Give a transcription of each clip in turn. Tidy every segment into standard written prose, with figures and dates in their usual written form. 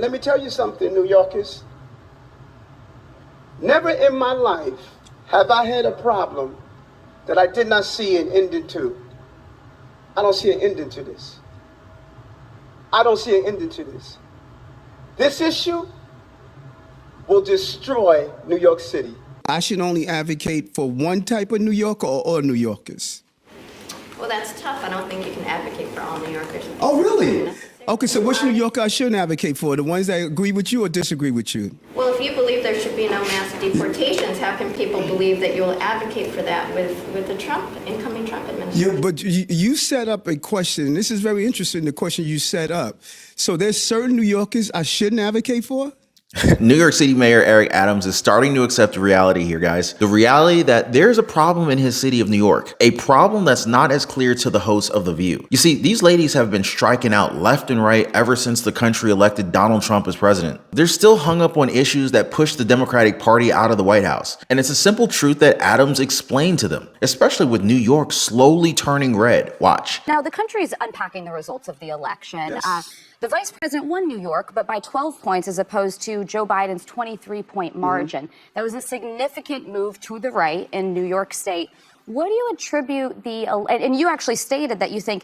let me tell you something, New Yorkers. Never in my life have I had a problem that I did not see an ending to. I don't see an ending to this. I don't see an ending to this. This issue will destroy New York City. I should only advocate for one type of New Yorker or all New Yorkers? Well, that's tough. I don't think you can advocate for all New Yorkers. Oh, really? Okay, so which New Yorker I shouldn't advocate for? The ones that agree with you or disagree with you? Well, if you believe there should be no mass deportations, how can people believe that you will advocate for that with the incoming Trump administration? Yeah, but you set up a question, and this is very interesting, the question you set up. So there's certain New Yorkers I shouldn't advocate for? New York City Mayor Eric Adams is starting to accept the reality here, guys. The reality that there's a problem in his city of New York, a problem that's not as clear to the hosts of The View. You see, these ladies have been striking out left and right ever since the country elected Donald Trump as president. They're still hung up on issues that push the Democratic Party out of the White House. And it's a simple truth that Adams explained to them, especially with New York slowly turning red. Watch. Now, the country is unpacking the results of the election. Yes. The vice president won New York, but by 12 points as opposed to Joe Biden's 23-point margin. That was a significant move to the right in New York State. What do you attribute and you actually stated that you think,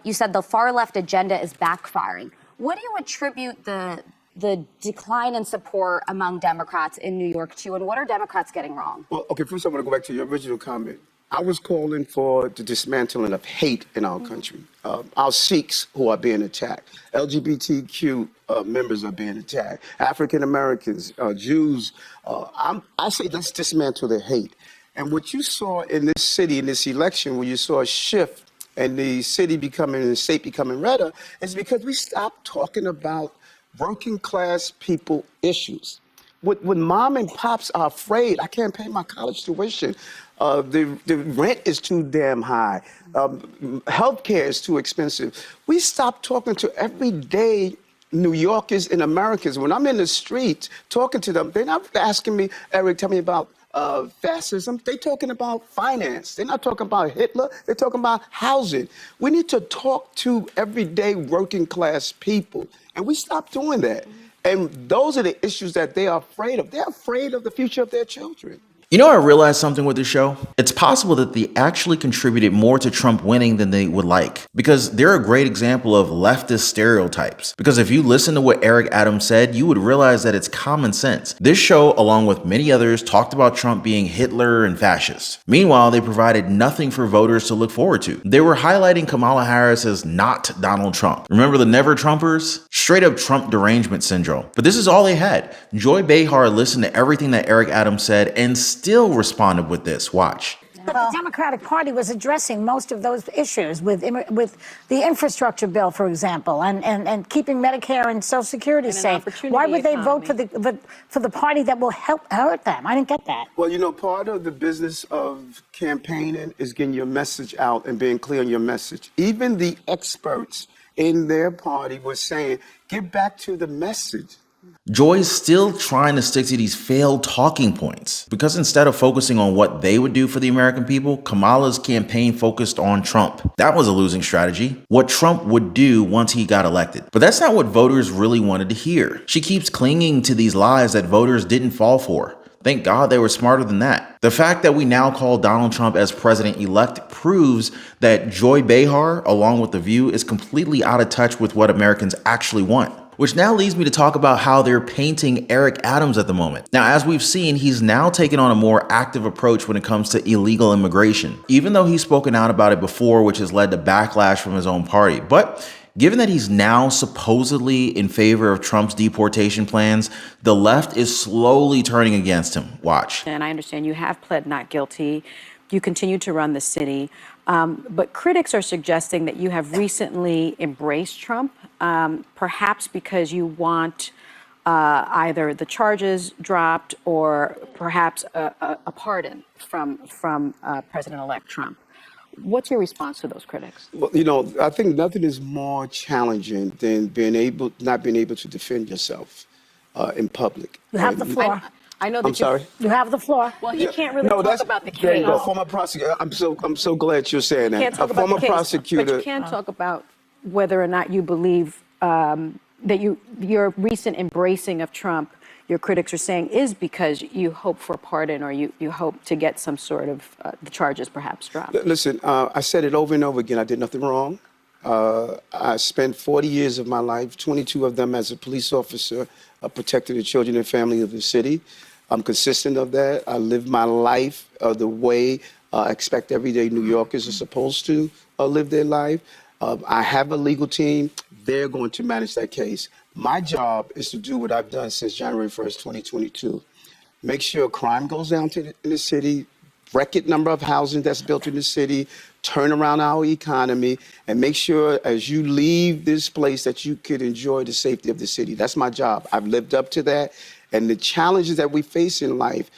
you said the far left agenda is backfiring. What do you attribute the decline in support among Democrats in New York to, and what are Democrats getting wrong? Well, okay, first I want to go back to your original comment. I was calling for the dismantling of hate in our country. Our Sikhs who are being attacked, LGBTQ members are being attacked, African Americans, Jews. I say let's dismantle the hate. And what you saw in this city, in this election, where you saw a shift and the state becoming redder, is because we stopped talking about working class people issues. When mom and pops are afraid, I can't pay my college tuition. The rent is too damn high. Healthcare is too expensive. We stopped talking to everyday New Yorkers and Americans. When I'm in the street talking to them, they're not asking me, Eric, tell me about fascism. They're talking about finance. They're not talking about Hitler. They're talking about housing. We need to talk to everyday working class people. And we stopped doing that. And those are the issues that they are afraid of. They're afraid of the future of their children. You know, I realized something with this show. It's possible that they actually contributed more to Trump winning than they would like, because they're a great example of leftist stereotypes. Because if you listen to what Eric Adams said, you would realize that it's common sense. This show, along with many others, talked about Trump being Hitler and fascist. Meanwhile, they provided nothing for voters to look forward to. They were highlighting Kamala Harris as not Donald Trump. Remember the Never Trumpers? Straight up Trump derangement syndrome. But this is all they had. Joy Behar listened to everything that Eric Adams said and still responded with this. Watch. But the Democratic Party was addressing most of those issues with the infrastructure bill, for example, and keeping Medicare and Social Security safe. Why would they vote for the party that will hurt them? I didn't get that. Well, you know, part of the business of campaigning is getting your message out and being clear on your message. Even the experts in their party were saying, get back to the message. Joy's still trying to stick to these failed talking points, because instead of focusing on what they would do for the American people, Kamala's campaign focused on Trump. That was a losing strategy. What Trump would do once he got elected. But that's not what voters really wanted to hear. She keeps clinging to these lies that voters didn't fall for. Thank God they were smarter than that. The fact that we now call Donald Trump as president-elect proves that Joy Behar, along with The View, is completely out of touch with what Americans actually want. Which now leads me to talk about how they're painting Eric Adams at the moment. Now, as we've seen, he's now taken on a more active approach when it comes to illegal immigration, even though he's spoken out about it before, which has led to backlash from his own party. But given that he's now supposedly in favor of Trump's deportation plans, the left is slowly turning against him. Watch. And I understand you have pled not guilty. You continue to run the city. But critics are suggesting that you have recently embraced Trump, perhaps because you want either the charges dropped or perhaps a pardon from President-elect Trump. What's your response to those critics? Well, you know, I think nothing is more challenging than not being able to defend yourself in public. You have the floor. I know that I'm sorry? You have the floor. Well, he can't really talk about the case. There you go, former prosecutor. I'm so glad you're saying that. Can't talk A about former the case, prosecutor. but you can talk about whether or not you believe your recent embracing of Trump, your critics are saying, is because you hope for a pardon, or you hope to get some sort of the charges perhaps dropped. Listen, I said it over and over again. I did nothing wrong. I spent 40 years of my life, 22 of them as a police officer, protecting the children and family of the city. I'm consistent of that. I live my life the way I expect everyday New Yorkers are supposed to live their life. I have a legal team. They're going to manage that case. My job is to do what I've done since January 1st, 2022. Make sure crime goes down in the city, record number of housing that's built in the city, turn around our economy, and make sure as you leave this place that you could enjoy the safety of the city. That's my job. I've lived up to that. And the challenges that we face in life,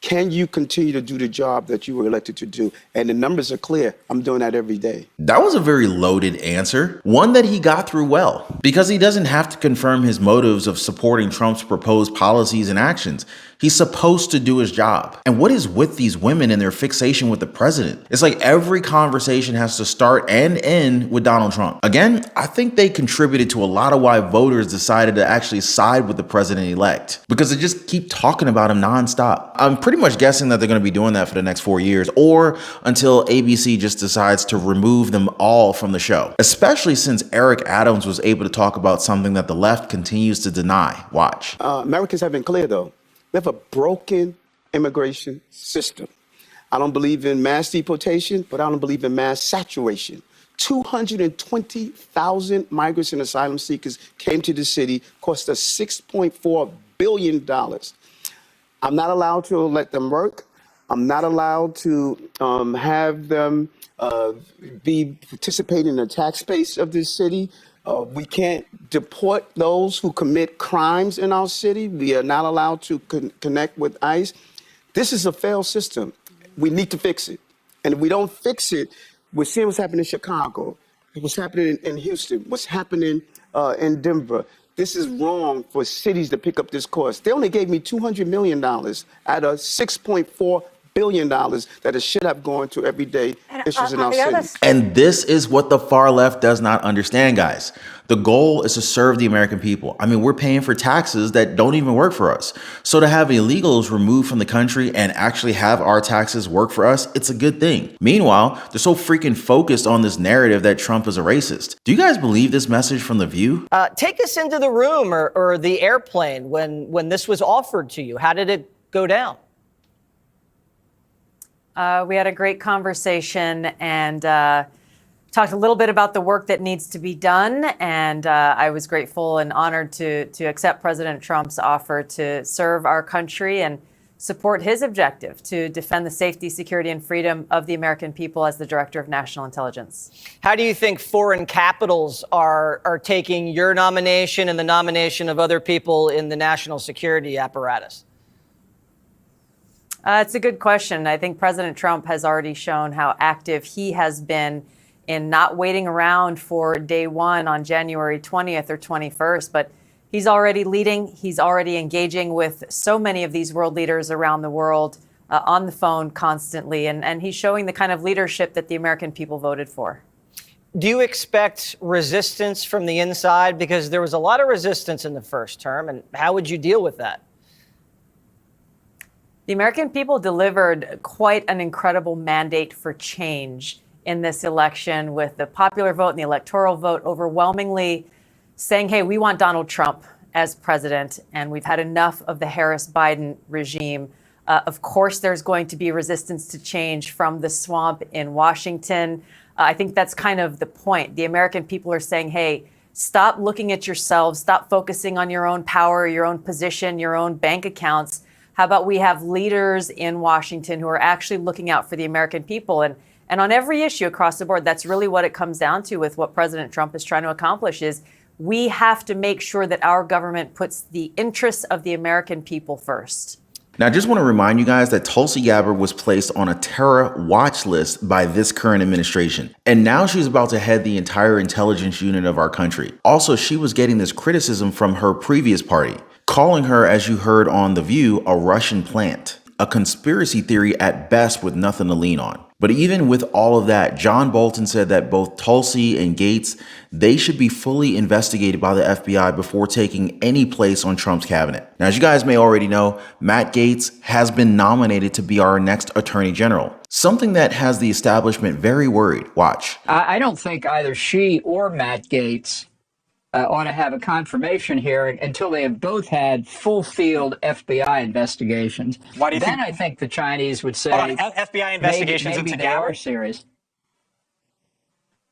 can you continue to do the job that you were elected to do? And the numbers are clear. I'm doing that every day. That was a very loaded answer, one that he got through well, because he doesn't have to confirm his motives of supporting Trump's proposed policies and actions. He's supposed to do his job. And what is with these women and their fixation with the president? It's like every conversation has to start and end with Donald Trump. Again, I think they contributed to a lot of why voters decided to actually side with the president-elect, because they just keep talking about him nonstop. I'm pretty much guessing that they're going to be doing that for the next 4 years, or until ABC just decides to remove them all from the show, especially since Eric Adams was able to talk about something that the left continues to deny. Watch. Americans have been clear, though. We have a broken immigration system. I don't believe in mass deportation, but I don't believe in mass saturation. 220,000 migrants and asylum seekers came to the city, cost us $6.4 billion. I'm not allowed to let them work. I'm not allowed to have them be participating in the tax base of this city. We can't deport those who commit crimes in our city. We are not allowed to connect with ICE. This is a failed system. We need to fix it. And if we don't fix it, we're seeing what's happening in Chicago, what's happening in Houston, what's happening in Denver. This is wrong for cities to pick up this course. They only gave me $200 million out of $6.4 billion that it should have gone to everyday issues in our city. And this is what the far left does not understand, guys. The goal is to serve the American people. I mean, we're paying for taxes that don't even work for us. So to have illegals removed from the country and actually have our taxes work for us, it's a good thing. Meanwhile, they're so freaking focused on this narrative that Trump is a racist. Do you guys believe this message from The View? Take us into the room or the airplane when this was offered to you. How did it go down? We had a great conversation and talked a little bit about the work that needs to be done. And I was grateful and honored to accept President Trump's offer to serve our country and support his objective to defend the safety, security, and freedom of the American people as the Director of National Intelligence. How do you think foreign capitals are taking your nomination and the nomination of other people in the national security apparatus? It's a good question. I think President Trump has already shown how active he has been in not waiting around for day one on January 20th or 21st, but he's already leading. He's already engaging with so many of these world leaders around the world on the phone constantly. And he's showing the kind of leadership that the American people voted for. Do you expect resistance from the inside? Because there was a lot of resistance in the first term. And how would you deal with that? The American people delivered quite an incredible mandate for change in this election, with the popular vote and the electoral vote overwhelmingly saying, hey, we want Donald Trump as president, and we've had enough of the Harris-Biden regime. Of course, there's going to be resistance to change from the swamp in Washington. I think that's kind of the point. The American people are saying, hey, stop looking at yourselves, stop focusing on your own power, your own position, your own bank accounts. How about we have leaders in Washington who are actually looking out for the American people? And on every issue across the board, that's really what it comes down to with what President Trump is trying to accomplish is we have to make sure that our government puts the interests of the American people first. Now, I just want to remind you guys that Tulsi Gabbard was placed on a terror watch list by this current administration. And now she's about to head the entire intelligence unit of our country. Also, she was getting this criticism from her previous party, calling her, as you heard on The View, a Russian plant. a conspiracy theory at best with nothing to lean on. But even with all of that, John Bolton said that both Tulsi and Gates, they should be fully investigated by the FBI before taking any place on Trump's cabinet. Now, as you guys may already know, Matt Gaetz has been nominated to be our next attorney general, something that has the establishment very worried. Watch. I don't think either she or Matt Gaetz ought to have a confirmation hearing until they have both had full field FBI investigations. Why do you then think? I think the Chinese would say FBI investigations maybe into they are Gabbard? serious.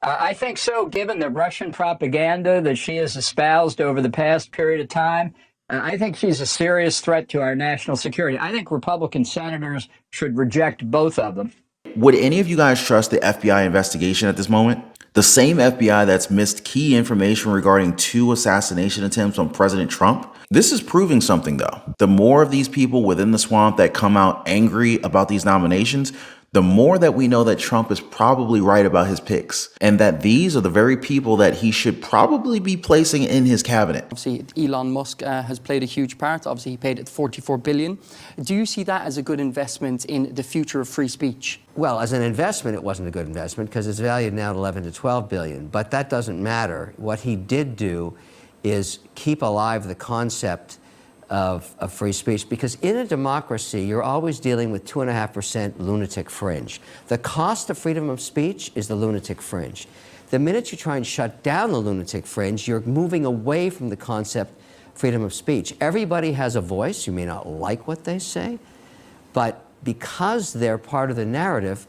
I think so, given the Russian propaganda that she has espoused over the past period of time. I think she's a serious threat to our national security. I think Republican senators should reject both of them. Would any of you guys trust the FBI investigation at this moment? The same FBI that's missed key information regarding 2 assassination attempts on President Trump? This is proving something, though. The more of these people within the swamp that come out angry about these nominations, the more that we know that Trump is probably right about his picks, and that these are the very people that he should probably be placing in his cabinet. Obviously, Elon Musk has played a huge part. Obviously, he paid it $44 billion. Do you see that as a good investment in the future of free speech? Well, as an investment, it wasn't a good investment because it's valued now at 11 to 12 billion. But that doesn't matter. What he did do is keep alive the concept of free speech, because in a democracy, you're always dealing with 2.5% lunatic fringe. The cost of freedom of speech is the lunatic fringe. The minute you try and shut down the lunatic fringe, you're moving away from the concept freedom of speech. Everybody has a voice. You may not like what they say, but because they're part of the narrative,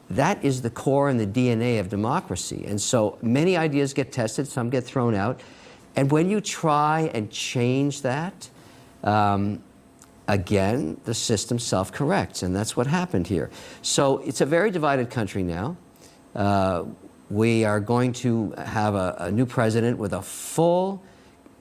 that is the core and the DNA of democracy. And so many ideas get tested, some get thrown out. And when you try and change that, again, the system self-corrects, and that's what happened here. So it's a very divided country now. We are going to have a new president with a full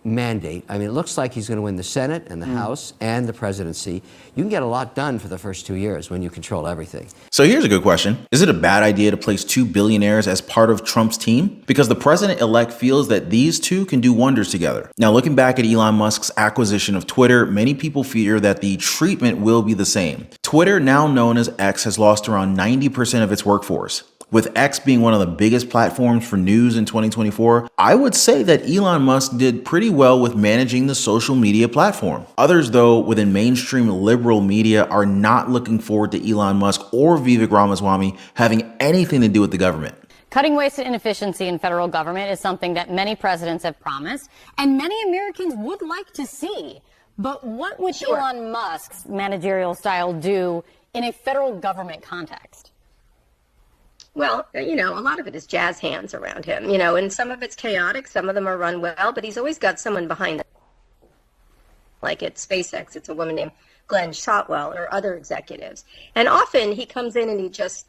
mandate. I mean, it looks like he's going to win the Senate and the House and the presidency. You can get a lot done for the first 2 years when you control everything. So here's a good question. Is it a bad idea to place 2 billionaires as part of Trump's team? Because the president-elect feels that these two can do wonders together. Now, looking back at Elon Musk's acquisition of Twitter, many people fear that the treatment will be the same. Twitter, now known as X, has lost around 90% of its workforce. With X being one of the biggest platforms for news in 2024, I would say that Elon Musk did pretty well with managing the social media platform. Others, though, within mainstream liberal media are not looking forward to Elon Musk or Vivek Ramaswamy having anything to do with the government. Cutting waste and inefficiency in federal government is something that many presidents have promised, and many Americans would like to see. But what would Elon Musk's managerial style do in a federal government context? Well, a lot of it is jazz hands around him, and some of it's chaotic, some of them are run well, but he's always got someone behind them. Like at SpaceX, it's a woman named Glenn Shotwell or other executives. And often he comes in and he just,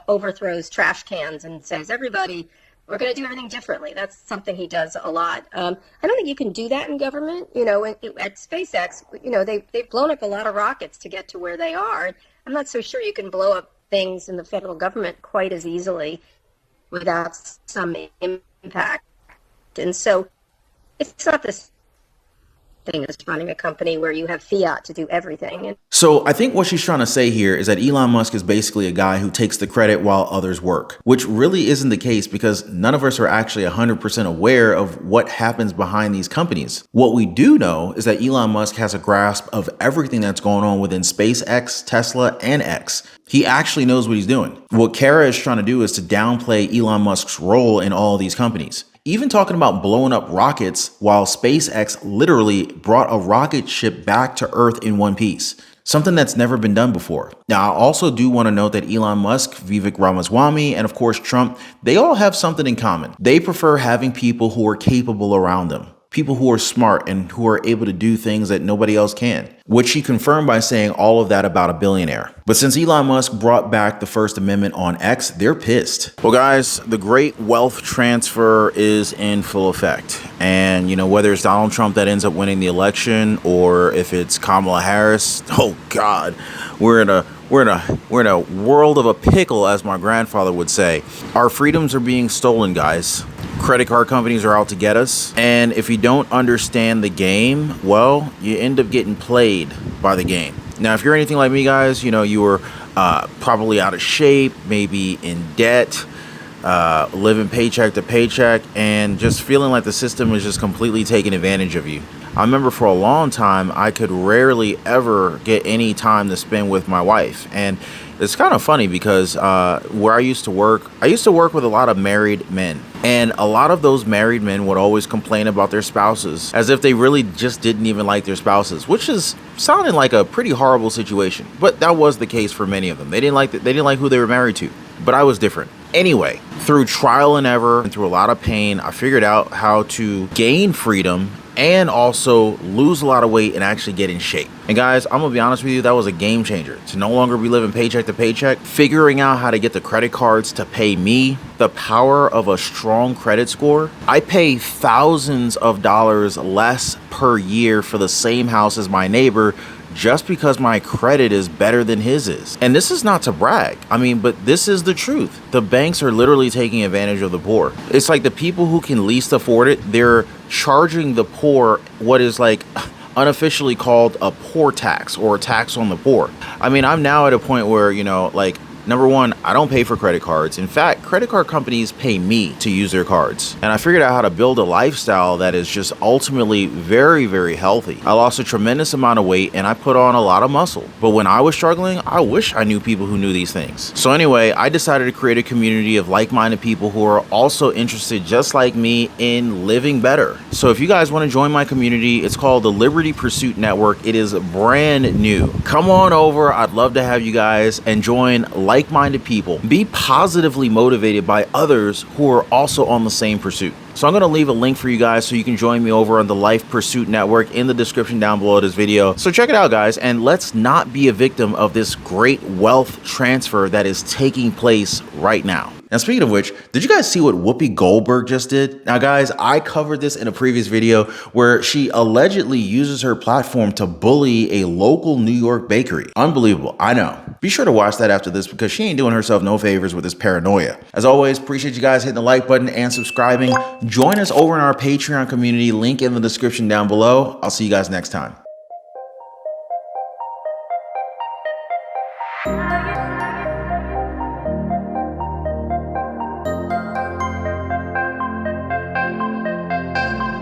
overthrows trash cans and says, everybody, we're going to do everything differently. That's something he does a lot. I don't think you can do that in government. At SpaceX, they've blown up a lot of rockets to get to where they are. I'm not so sure you can blow up things in the federal government quite as easily without some impact. And so it's not this thing as running a company where you have fiat to do everything. So I think what she's trying to say here is that Elon Musk is basically a guy who takes the credit while others work, which really isn't the case because none of us are actually 100% aware of what happens behind these companies. What we do know is that Elon Musk has a grasp of everything that's going on within SpaceX, Tesla, and X. He actually knows what he's doing. What Kara is trying to do is to downplay Elon Musk's role in all these companies. Even talking about blowing up rockets while SpaceX literally brought a rocket ship back to Earth in one piece. Something that's never been done before. Now, I also do want to note that Elon Musk, Vivek Ramaswamy, and of course Trump, they all have something in common. They prefer having people who are capable around them. People who are smart and who are able to do things that nobody else can, which she confirmed by saying all of that about a billionaire. But since Elon Musk brought back the First Amendment on X, they're pissed. Well, guys, the great wealth transfer is in full effect. And, whether it's Donald Trump that ends up winning the election or if it's Kamala Harris, oh God, we're in a world of a pickle, as my grandfather would say. Our freedoms are being stolen, guys. Credit card companies are out to get us. And if you don't understand the game, well, you end up getting played by the game. Now, if you're anything like me, guys, you know, you were probably out of shape, maybe in debt, living paycheck to paycheck, and just feeling like the system is just completely taking advantage of you. I remember for a long time, I could rarely ever get any time to spend with my wife. And it's kind of funny because where I used to work with a lot of married men. And a lot of those married men would always complain about their spouses as if they really just didn't even like their spouses, which is sounding like a pretty horrible situation. But that was the case for many of them. They didn't like who they were married to. But I was different. Anyway, through trial and error and through a lot of pain, I figured out how to gain freedom and also lose a lot of weight and actually get in shape. And guys, I'm gonna be honest with you, that was a game changer. To no longer be living paycheck to paycheck, figuring out how to get the credit cards to pay me, the power of a strong credit score. I pay thousands of dollars less per year for the same house as my neighbor just because my credit is better than his is. And this is not to brag. I mean, but this is the truth. The banks are literally taking advantage of the poor. It's like the people who can least afford it, they're charging the poor what is like unofficially called a poor tax or a tax on the poor. I mean, I'm now at a point where, you know, like, number one, I don't pay for credit cards. In fact, credit card companies pay me to use their cards. And I figured out how to build a lifestyle that is just ultimately very, very healthy. I lost a tremendous amount of weight and I put on a lot of muscle. But when I was struggling, I wish I knew people who knew these things. So anyway, I decided to create a community of like-minded people who are also interested, just like me, in living better. So if you guys want to join my community, it's called the Liberty Pursuit Network. It is brand new. Come on over. I'd love to have you guys and join like-minded people. Be positively motivated by others who are also on the same pursuit. So I'm going to leave a link for you guys so you can join me over on the Life Pursuit Network in the description down below this video. So check it out, guys, and let's not be a victim of this great wealth transfer that is taking place right now. Now, speaking of which, did you guys see what Whoopi Goldberg just did? Now, guys, I covered this in a previous video where she allegedly uses her platform to bully a local New York bakery. Unbelievable, I know. Be sure to watch that after this because she ain't doing herself no favors with this paranoia. As always, appreciate you guys hitting the like button and subscribing. Join us over in our Patreon community, link in the description down below. I'll see you guys next time.